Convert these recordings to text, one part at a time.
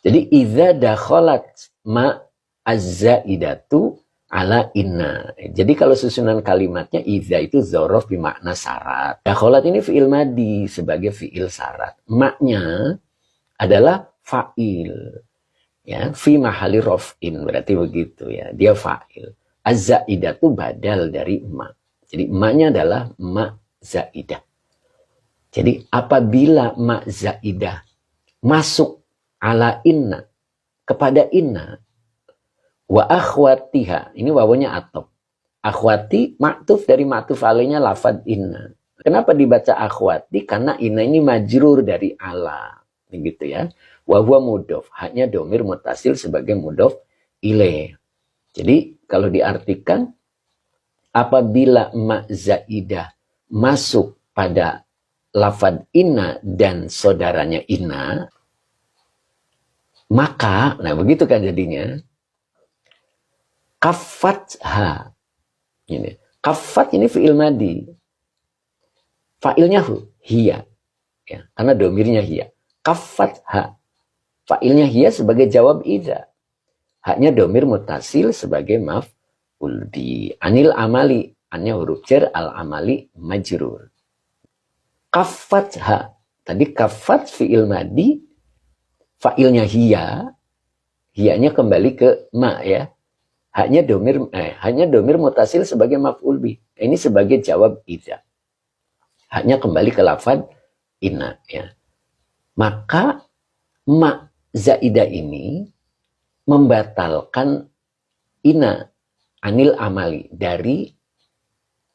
Jadi idza dakhalat ma az-zaidatu ala inna. Jadi kalau susunan kalimatnya idza itu dzaraf bermakna syarat. Dakhalat ini fi'il madi sebagai fi'il syarat. Maknya adalah fa'il. Ya, fi mahali raf'in berarti begitu ya. Dia fa'il. Az-zaidatu badal dari ma. Jadi ma-nya adalah ma zaidah. Jadi apabila ma zaidah masuk ala inna kepada inna wa akhwatiha, ini wawunya atop. Akhwati maktuf dari maktuf alainya lafad inna. Kenapa dibaca akhwati? Karena inna ini majrur dari ala, begitu ya. Wa huwa mudhof, haknya domir mutasil sebagai mudhof ilaih. Jadi kalau diartikan apabila ma zaidah masuk pada lafad inna dan saudaranya inna, maka, nah begitu kan jadinya, kafatha. Ini, kafat ini fi'il madi. Fa'ilnya hiya. Ya, karena domirnya hiya. Kafatha. Fa'ilnya hiya sebagai jawab idza. Haknya domir mutasil sebagai maf'ul bi. Anil amali. Annya huruf jar, al amali majrur. Kafatha. Tadi kafat fi'il madi. Fa'ilnya hiya, hiyanya kembali ke ma ya. Hanya domir mutasil sebagai maf'ul bi. Ini sebagai jawab idza. Hanya kembali ke lafaz inna ya. Maka ma zaidah ini membatalkan inna anil amali dari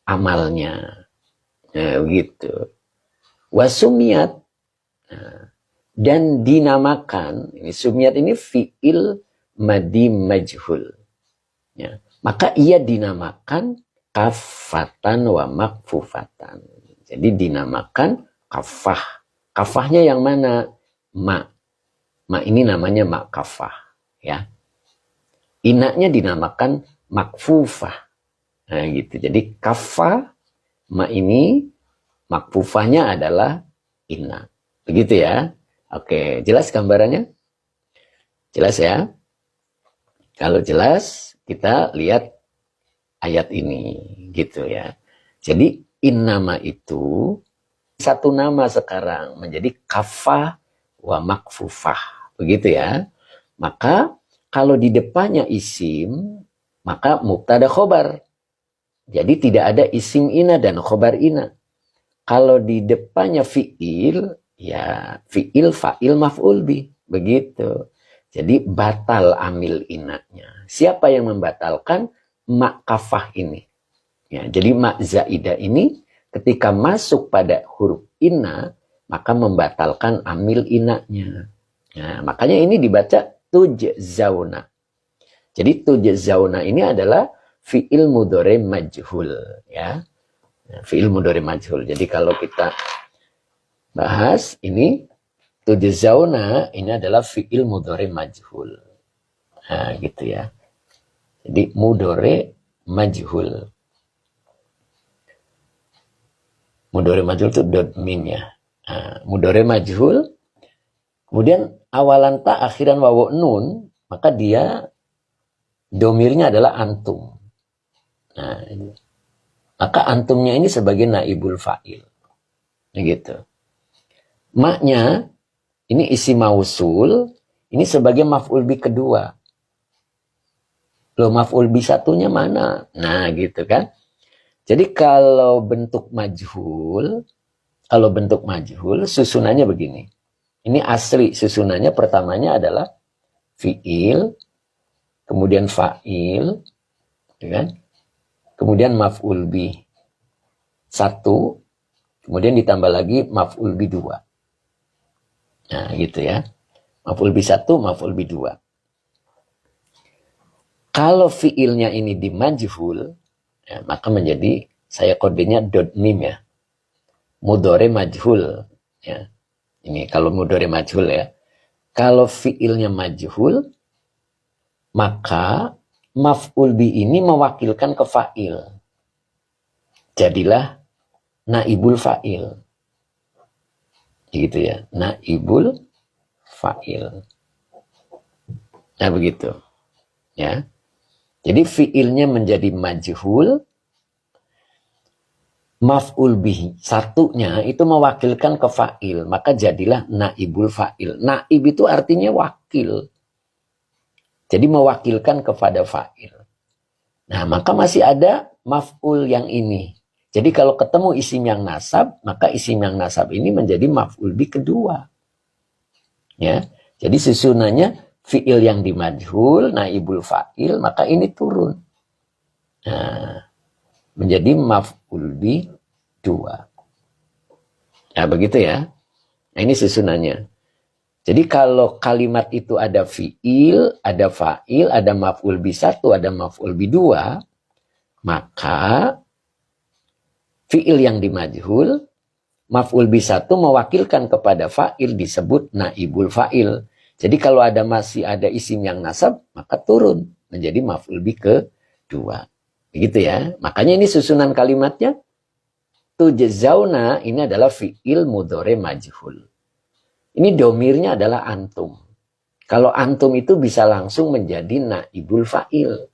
amalnya. Nah, begitu. Wasumiyat. Nah, dan dinamakan, ini sumiyat ini fi'il madi majhul. Ya. Maka ia dinamakan kafatan wa makfufatan. Jadi dinamakan kafah. Kafahnya yang mana? Ma. Ma ini namanya ma kafah. Ya. Inaknya dinamakan makfufah. Nah gitu. Jadi kafah, ma ini, makfufahnya adalah inna. Begitu ya. Oke, jelas gambarannya? Jelas ya? Kalau jelas, kita lihat ayat ini, gitu ya. Jadi, innama itu satu nama sekarang menjadi kafah wa makfufah. Begitu ya. Maka, kalau di depannya isim, maka mubtada khobar. Jadi, tidak ada isim ina dan khobar ina. Kalau di depannya fi'il, ya fi'il fa'il maf'ul bi, begitu. Jadi batal amil inaknya. Siapa yang membatalkan? Ma kafah ini. Ya, jadi ma zaidah ini ketika masuk pada huruf inna, maka membatalkan amil inaknya. Nah, makanya ini dibaca tujzauna. Jadi tujzauna ini adalah fi'il mudhari majhul, ya. Fi'il mudhari majhul. Jadi kalau kita bahas ini tujzauna ini adalah fi'il mudhari majhul. Nah, gitu ya. Jadi mudhari majhul. Mudhari majhul itu dot min ya. Nah, mudhari majhul. Kemudian awalan ta akhiran wawu nun, maka dia domirnya adalah antum. Nah, ini. Maka antumnya ini sebagai naibul fa'il. Gitu. Maknya, ini isi mausul, ini sebagai maf'ul bi kedua. Loh, maf'ul bi satunya mana? Nah, gitu kan. Jadi kalau bentuk majhul, susunannya begini. Ini asli, susunannya pertamanya adalah fi'il, kemudian fa'il, kan? Kemudian maf'ul bi satu, kemudian ditambah lagi maf'ul bi dua. Nah, gitu ya. Maf'ul bi 1, maf'ul bi 2. Kalau fiilnya ini di majhul, ya, maka menjadi, saya kodenya dot mim ya. Mudhari majhul. Ya. Ini kalau mudhari majhul ya. Kalau fiilnya majhul, maka maf'ul bi ini mewakilkan ke fa'il. Jadilah naibul fa'il. Gitu ya, naibul fa'il. Nah begitu. Ya. Jadi fiilnya menjadi majhul, maf'ul bihi satunya itu mewakilkan ke fa'il, maka jadilah naibul fa'il. Naib itu artinya wakil. Jadi mewakilkan kepada fa'il. Nah, maka masih ada maf'ul yang ini. Jadi kalau ketemu isim yang nasab, maka isim yang nasab ini menjadi maf'ul bi kedua. Ya. Jadi susunannya fi'il yang dimajhul, naibul fa'il, maka ini turun. Nah, menjadi maf'ul bi 2. Nah, begitu ya. Nah, ini susunannya. Jadi kalau kalimat itu ada fi'il, ada fa'il, ada maf'ul bi 1, ada maf'ul bi 2, maka fi'il yang dimajhul, maf'ul bi 1 mewakilkan kepada fa'il disebut naibul fa'il. Jadi kalau masih ada isim yang nasab, maka turun menjadi maf'ul bi kedua. Begitu ya. Makanya ini susunan kalimatnya. Tujzauna ini adalah fi'il mudhore majhul. Ini domirnya adalah antum. Kalau antum itu bisa langsung menjadi naibul fa'il.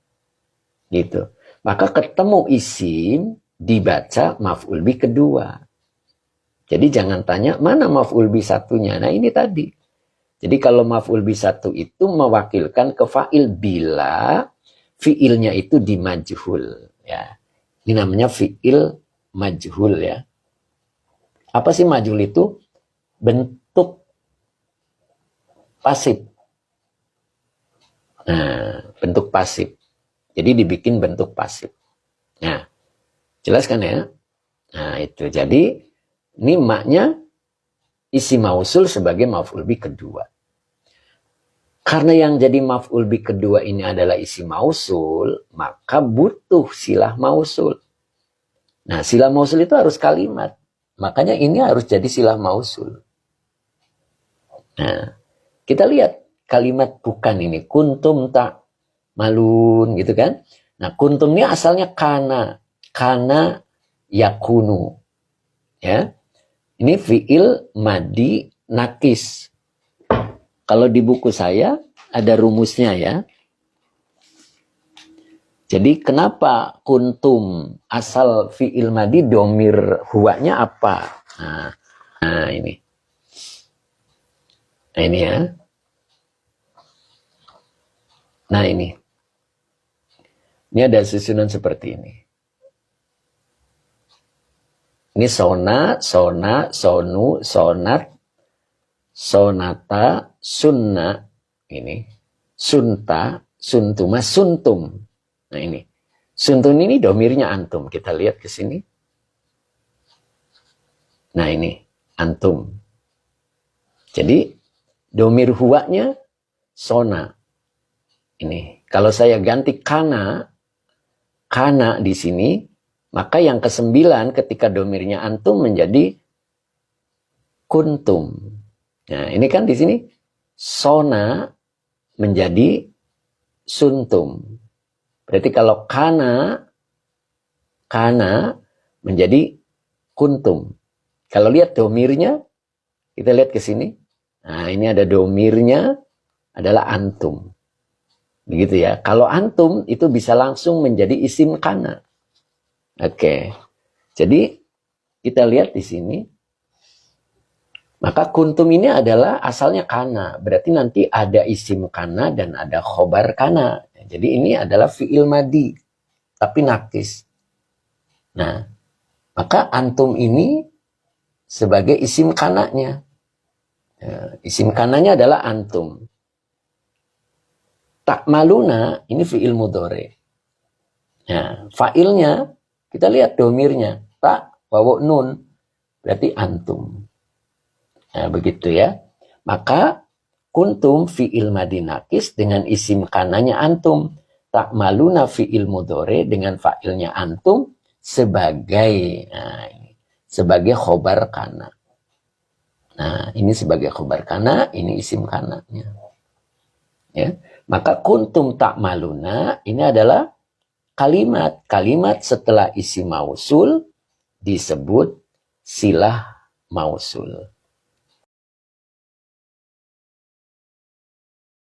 Gitu. Maka ketemu isim dibaca maf'ul bi kedua. Jadi jangan tanya mana maf'ul bi satunya. Nah ini tadi. Jadi kalau maf'ul bi 1 itu mewakilkan ke fa'il bila fi'ilnya itu dimajhul. Ya. Ini namanya fi'il majhul ya. Apa sih majhul itu? Bentuk pasif. Nah, bentuk pasif. Jadi dibikin bentuk pasif. Nah, jelas kan ya? Nah, itu. Jadi ini maknya isi mausul sebagai maf'ul bi kedua. Karena yang jadi maf'ul bi kedua ini adalah isi mausul, maka butuh silah mausul. Nah, silah mausul itu harus kalimat. Makanya ini harus jadi silah mausul. Nah, kita lihat kalimat bukan ini. Kuntum tak malun gitu kan. Nah, kuntum ini asalnya kana. Kana yakunu. Ya. Ini fi'il madi nakis. Kalau di buku saya ada rumusnya ya. Jadi kenapa kuntum asal fi'il madi domir huwanya apa? Nah ini. Nah ini ya. Nah ini. Ini ada susunan seperti ini. Ini sona, sona, sonu, sonat, sonata, sunna. Ini. Sunta, suntuma, suntum. Nah ini. Suntun ini domirnya antum. Kita lihat ke sini. Nah ini. Antum. Jadi domir huwanya sona. Ini. Kalau saya ganti kana. Kana di sini. Maka yang ke-9 ketika domirnya antum menjadi kuntum. Nah ini kan di sini. Sona menjadi suntum. Berarti kalau kana menjadi kuntum. Kalau lihat domirnya, kita lihat ke sini. Nah, ini ada domirnya adalah antum. Begitu ya. Kalau antum itu bisa langsung menjadi isim kana. Oke. Jadi kita lihat di sini. Maka kuntum ini adalah asalnya kana. Berarti nanti ada isim kana dan ada khobar kana. Jadi ini adalah fi'il madi. Tapi nakis. Nah. Maka antum ini sebagai isim kananya. Isim kananya adalah antum. Tak maluna ini fi'il mudhore. Nah, fa'ilnya kita lihat domirnya. Tak wawu nun. Berarti antum. Nah, begitu ya. Maka kuntum fi'il madi nakis dengan isim kananya antum. Tak maluna fi'il mudhore dengan fa'ilnya antum sebagai sebagai khobar kana. Nah, ini sebagai khobar kana, ini isim kananya. Ya. Maka kuntum tak maluna ini adalah kalimat. Kalimat setelah isim mausul disebut silah mausul.